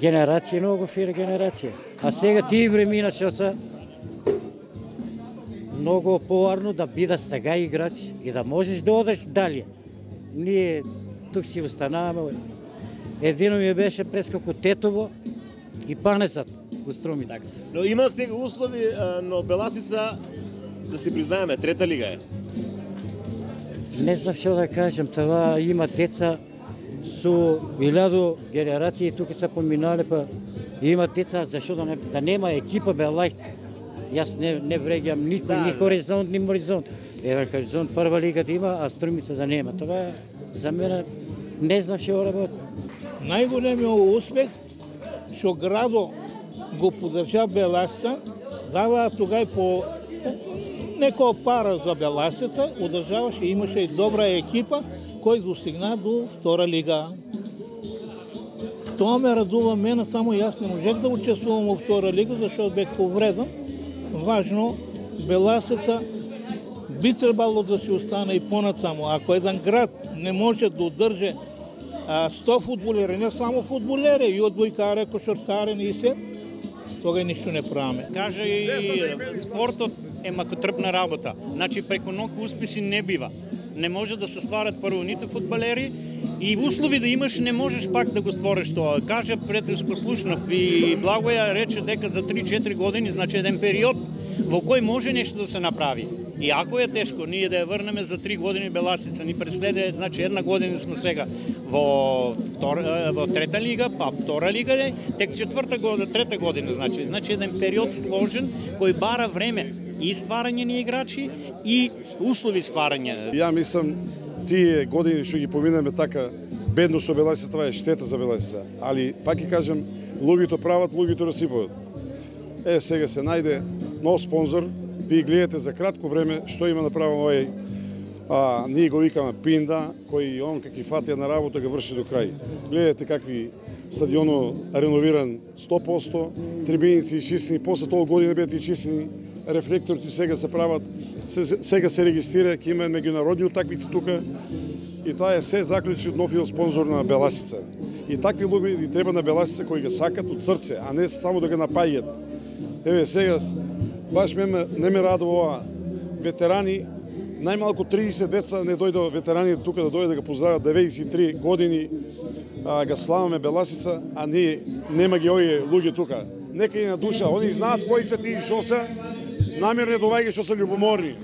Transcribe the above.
Генерација, многу фира генерација. А сега тие времена што се многу поварно да бидеш сега играч и да можеш да одеш дали. Ние тук си останаваме. Едино ми беше прескоку Тетово и Панесат у Струмица. Так. Но има сега услови, но Беласица, да си признаеме, трета лига е. Не знам што да кажем, това има деца со 1000 генерации, тука се поминале, па има деца, зашо да нема екипа Белајца. Јас не вреѓам никој, ни Хоризонт, ни Моризонт. Еве Хоризонт прва лига да има, а Струмица да нема. Това за мене не знам што работи. Најголемиот успех што градо го поддржа Беласица, дава тогај по некоја пара за Беласица, одржаваше, имаше и добра екипа кој достигна до втора лига. Тоа ме радува мене, само јас не можех да учествувам во втора лига, зашто бев повреден. Важно, Беласица би требало да се остане и понатаму. Ако еден град не може да одрже 100 фудбалери, не само фудбалери, и одбојкари, кошаркари и се, тога ништо не правиме. Каже и спортот е макотрпна работа. Значи преку ног успеси не бива. Не може да се стварат прво ниту фудбалери и услови да имаш не можеш пак да го створиш тоа. Каже Претешко Слушнов и Благоја рече дека за 3-4 години, значи еден период во кој може нешто да се направи. И ако е тешко, ние да ја врнеме за 3 години Беласица, ни преследе, значи една година сме сега во трета лига, па втора лига, тек трета година, значи еден период сложен кој бара време и стварање на играчи и услови стварање. Ја мислам тие години што ги поминеме така бедно со Беласица, тоа е штета за Беласица, али пак ќе кажем, луѓето прават, луѓето расипуваат. Сега се најде нов спонзор. Ви гледате за кратко време што има направено овој, ние го викаме Пинда, кој он какви фати на работа го врши до крај. Гледате какви стадионо реновиран 100%, трибиници изчистени, после толку години беа изчистени, рефлекторите сега се прават, сега се регистрира, ќе има меѓународни утакмици тука и тоа е се заклучи од новиот спонзор на Беласица. И такви луѓе треба на Беласица кои ги сакат од срце, а не само да ги напаѓаат. Еве сега баш не ме радува ова. Ветерани, најмалку 30 деца не дојдо ветерани тука да дојде да го поздрават 93 години, га славаме Беласица, а ние нема ги овие луѓе тука. Нека и на душа, они знаат кои се тие што се, намерно доаѓаат што се љубоморни.